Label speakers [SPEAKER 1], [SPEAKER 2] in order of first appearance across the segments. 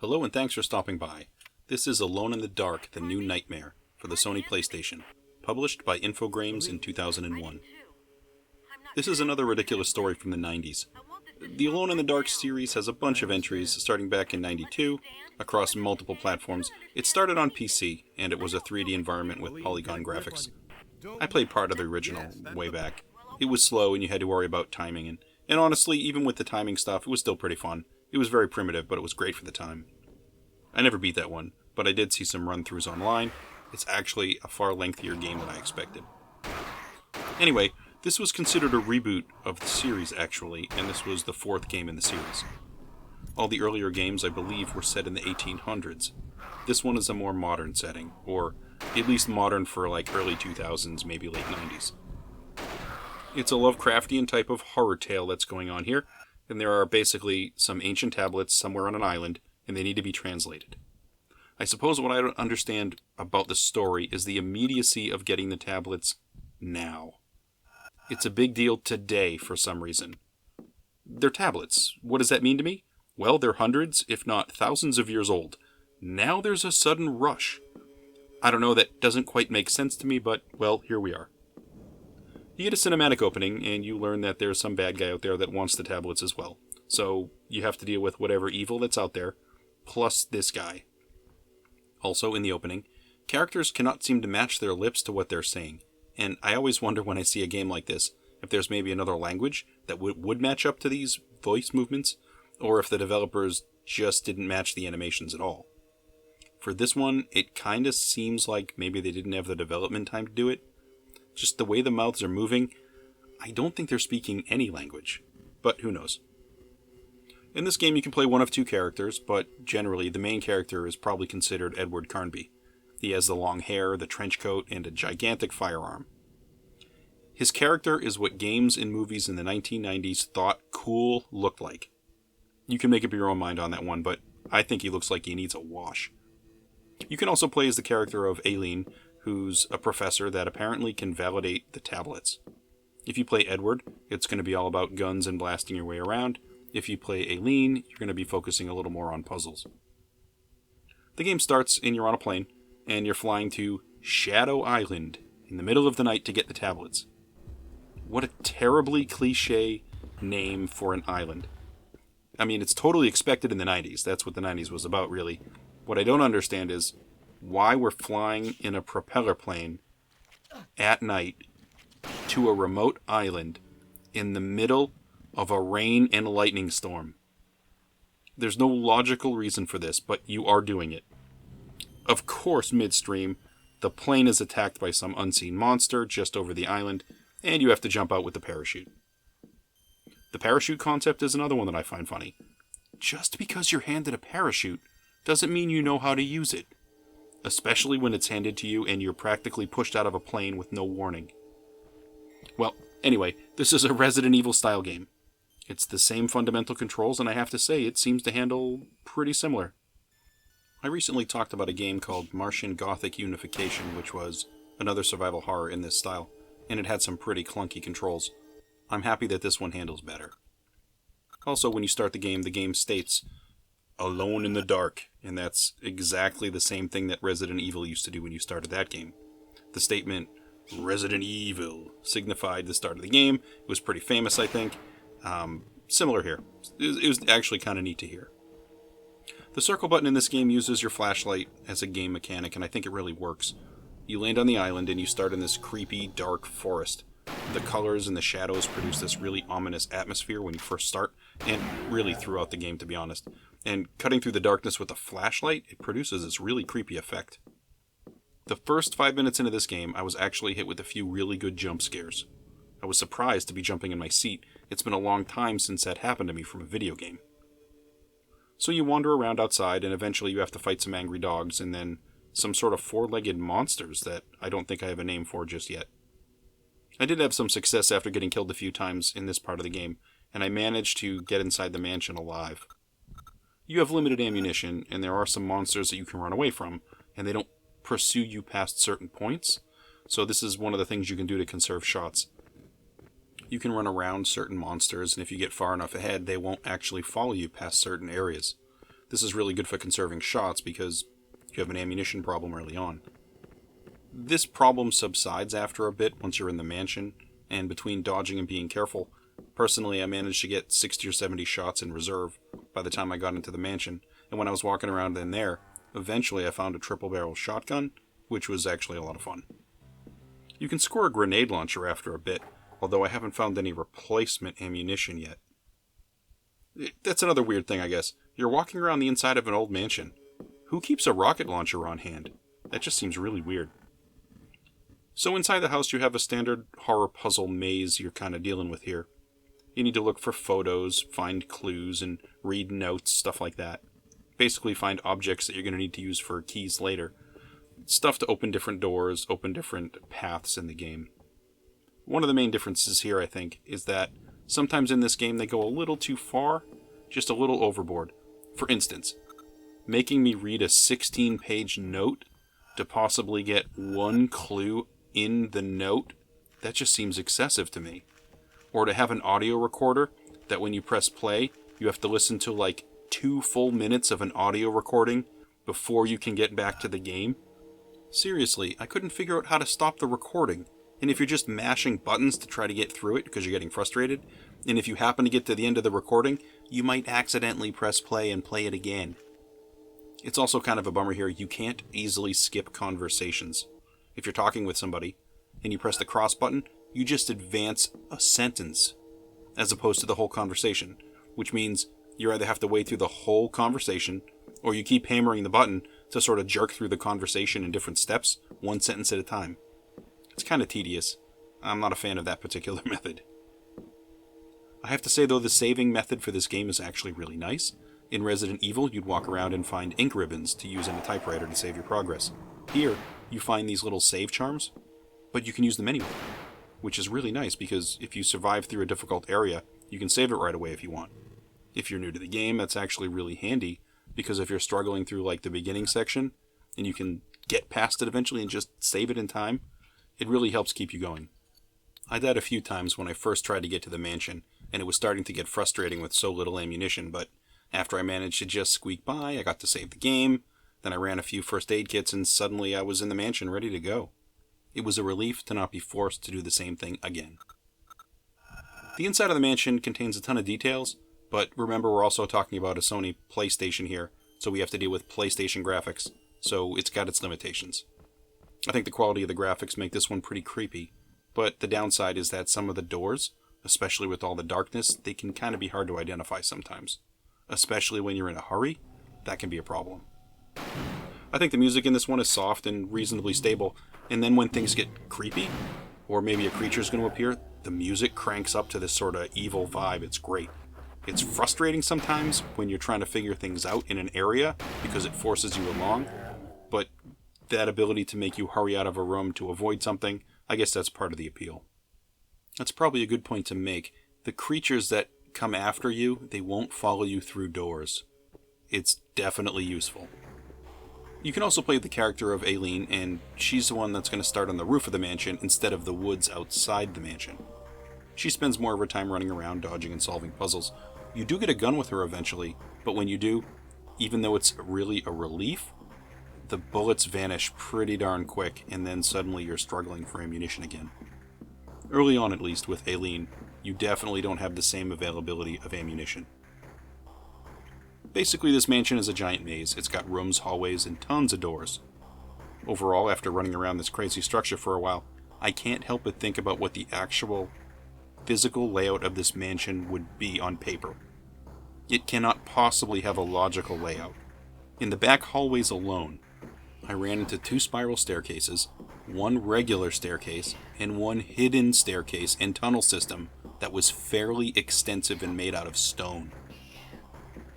[SPEAKER 1] Hello and thanks for stopping by. This is Alone in the Dark, the New Nightmare, for the Sony PlayStation, published by Infogrames in 2001. This is another ridiculous story from the 90s. The Alone in the Dark series has a bunch of entries starting back in 92, across multiple platforms. It started on PC, and it was a 3D environment with polygon graphics. I played part of the original way back. It was slow and you had to worry about timing, and honestly, even with the timing stuff, it was still pretty fun. It was very primitive, but it was great for the time. I never beat that one, but I did see some run-throughs online. It's actually a far lengthier game than I expected. Anyway, this was considered a reboot of the series, actually, and this was the fourth game in the series. All the earlier games, I believe, were set in the 1800s. This one is a more modern setting, or at least modern for like early 2000s, maybe late 90s. It's a Lovecraftian type of horror tale that's going on here, and there are basically some ancient tablets somewhere on an island, and they need to be translated. I suppose what I don't understand about the story is the immediacy of getting the tablets now. It's a big deal today for some reason. They're tablets. What does that mean to me? Well, they're hundreds, if not thousands of years old. Now there's a sudden rush. I don't know, that doesn't quite make sense to me, but, well, here we are. You get a cinematic opening, and you learn that there's some bad guy out there that wants the tablets as well. So, you have to deal with whatever evil that's out there, plus this guy. Also, in the opening, characters cannot seem to match their lips to what they're saying, and I always wonder when I see a game like this, if there's maybe another language that would match up to these voice movements, or if the developers just didn't match the animations at all. For this one, it kinda seems like maybe they didn't have the development time to do it. Just the way the mouths are moving, I don't think they're speaking any language, but who knows. In this game you can play one of two characters, but generally the main character is probably considered Edward Carnby. He has the long hair, the trench coat, and a gigantic firearm. His character is what games and movies in the 1990s thought cool looked like. You can make up your own mind on that one, but I think he looks like he needs a wash. You can also play as the character of Aileen, who's a professor that apparently can validate the tablets. If you play Edward, it's going to be all about guns and blasting your way around. If you play Aileen, you're going to be focusing a little more on puzzles. The game starts and you're on a plane, and you're flying to Shadow Island in the middle of the night to get the tablets. What a terribly cliche name for an island. I mean, it's totally expected in the 90s. That's what the 90s was about, really. What I don't understand is why we're flying in a propeller plane at night to a remote island in the middle of a rain and lightning storm. There's no logical reason for this, but you are doing it. Of course, midstream, the plane is attacked by some unseen monster just over the island, and you have to jump out with the parachute. The parachute concept is another one that I find funny. Just because you're handed a parachute doesn't mean you know how to use it. Especially when it's handed to you and you're practically pushed out of a plane with no warning. Well, anyway, this is a Resident Evil style game. It's the same fundamental controls, and I have to say, it seems to handle pretty similar. I recently talked about a game called Martian Gothic Unification, which was another survival horror in this style, and it had some pretty clunky controls. I'm happy that this one handles better. Also, when you start the game states, Alone in the Dark, and that's exactly the same thing that Resident Evil used to do when you started that game. The statement, Resident Evil, signified the start of the game. It was pretty famous, I think. Similar here. It was actually kind of neat to hear. The circle button in this game uses your flashlight as a game mechanic, and I think it really works. You land on the island and you start in this creepy, dark forest. The colors and the shadows produce this really ominous atmosphere when you first start, and really throughout the game, to be honest. And cutting through the darkness with a flashlight, it produces this really creepy effect. The first 5 minutes into this game, I was actually hit with a few really good jump scares. I was surprised to be jumping in my seat. It's been a long time since that happened to me from a video game. So you wander around outside, and eventually you have to fight some angry dogs, and then some sort of four-legged monsters that I don't think I have a name for just yet. I did have some success after getting killed a few times in this part of the game, and I managed to get inside the mansion alive. You have limited ammunition, and there are some monsters that you can run away from, and they don't pursue you past certain points, so this is one of the things you can do to conserve shots. You can run around certain monsters, and if you get far enough ahead, they won't actually follow you past certain areas. This is really good for conserving shots because you have an ammunition problem early on. This problem subsides after a bit once you're in the mansion, and between dodging and being careful, personally I managed to get 60 or 70 shots in reserve by the time I got into the mansion, and when I was walking around in there, eventually I found a triple barrel shotgun, which was actually a lot of fun. You can score a grenade launcher after a bit, although I haven't found any replacement ammunition yet. That's another weird thing, I guess. You're walking around the inside of an old mansion. Who keeps a rocket launcher on hand? That just seems really weird. So inside the house you have a standard horror puzzle maze you're kind of dealing with here. You need to look for photos, find clues, and read notes, stuff like that. Basically find objects that you're going to need to use for keys later. Stuff to open different doors, open different paths in the game. One of the main differences here, I think, is that sometimes in this game they go a little too far, just a little overboard. For instance, making me read a 16-page note to possibly get one clue in the note, that just seems excessive to me. Or to have an audio recorder that when you press play, you have to listen to like 2 full minutes of an audio recording before you can get back to the game. Seriously, I couldn't figure out how to stop the recording. And if you're just mashing buttons to try to get through it because you're getting frustrated, and if you happen to get to the end of the recording, you might accidentally press play and play it again. It's also kind of a bummer here, you can't easily skip conversations. If you're talking with somebody, and you press the cross button, you just advance a sentence, as opposed to the whole conversation, which means you either have to wait through the whole conversation, or you keep hammering the button to sort of jerk through the conversation in different steps, one sentence at a time. It's kind of tedious. I'm not a fan of that particular method. I have to say though, the saving method for this game is actually really nice. In Resident Evil, you'd walk around and find ink ribbons to use in a typewriter to save your progress. Here, you find these little save charms, but you can use them anywhere, which is really nice because if you survive through a difficult area, you can save it right away if you want. If you're new to the game, that's actually really handy, because if you're struggling through like the beginning section, and you can get past it eventually and just save it in time, it really helps keep you going. I died a few times when I first tried to get to the mansion, and it was starting to get frustrating with so little ammunition, but after I managed to just squeak by, I got to save the game, then I ran a few first aid kits, and suddenly I was in the mansion ready to go. It was a relief to not be forced to do the same thing again. The inside of the mansion contains a ton of details, but remember we're also talking about a Sony PlayStation here, so we have to deal with PlayStation graphics, so it's got its limitations. I think the quality of the graphics make this one pretty creepy, but the downside is that some of the doors, especially with all the darkness, they can kind of be hard to identify sometimes. Especially when you're in a hurry, that can be a problem. I think the music in this one is soft and reasonably stable, and then when things get creepy, or maybe a creature's going to appear, the music cranks up to this sort of evil vibe. It's great. It's frustrating sometimes when you're trying to figure things out in an area because it forces you along, but that ability to make you hurry out of a room to avoid something, I guess that's part of the appeal. That's probably a good point to make. The creatures that come after you, they won't follow you through doors. It's definitely useful. You can also play the character of Aileen, and she's the one that's going to start on the roof of the mansion instead of the woods outside the mansion. She spends more of her time running around, dodging and solving puzzles. You do get a gun with her eventually, but when you do, even though it's really a relief, the bullets vanish pretty darn quick, and then suddenly you're struggling for ammunition again. Early on, at least, with Aileen, you definitely don't have the same availability of ammunition. Basically, this mansion is a giant maze. It's got rooms, hallways, and tons of doors. Overall, after running around this crazy structure for a while, I can't help but think about what the actual physical layout of this mansion would be on paper. It cannot possibly have a logical layout. In the back hallways alone, I ran into 2 spiral staircases, 1 regular staircase, and 1 hidden staircase and tunnel system that was fairly extensive and made out of stone.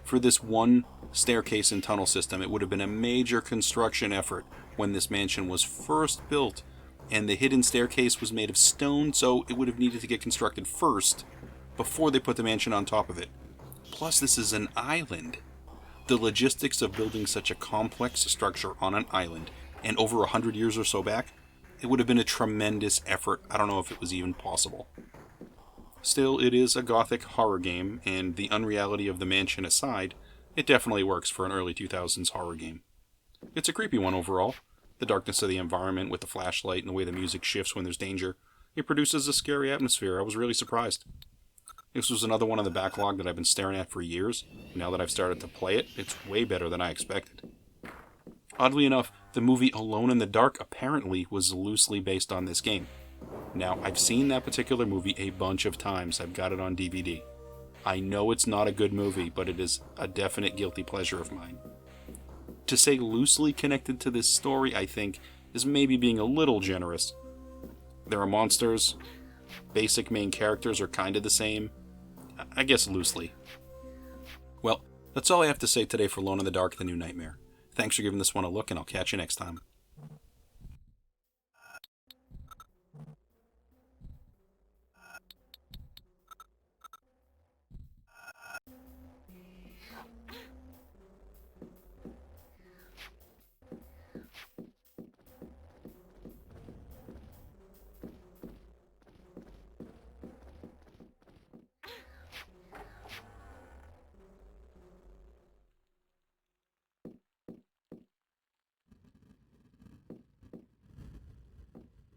[SPEAKER 1] For this 1 staircase and tunnel system, it would have been a major construction effort when this mansion was first built, and the hidden staircase was made of stone, so it would have needed to get constructed first before they put the mansion on top of it. Plus, this is an island. The logistics of building such a complex structure on an island, and over 100 years or so back, it would have been a tremendous effort. I don't know if it was even possible. Still, it is a gothic horror game, and the unreality of the mansion aside, It definitely works for an early 2000s horror game. It's a creepy one overall. The darkness of the environment with the flashlight and the way the music shifts when there's danger, it produces a scary atmosphere. I was really surprised. This was another one on the backlog that I've been staring at for years. Now that I've started to play it, it's way better than I expected. Oddly enough, the movie Alone in the Dark apparently was loosely based on this game. Now, I've seen that particular movie a bunch of times. I've got it on DVD. I know it's not a good movie, but it is a definite guilty pleasure of mine. To say loosely connected to this story, I think, is maybe being a little generous. There are monsters. Basic main characters are kind of the same. I guess loosely. Well, that's all I have to say today for Alone in the Dark, The New Nightmare. Thanks for giving this one a look, and I'll catch you next time.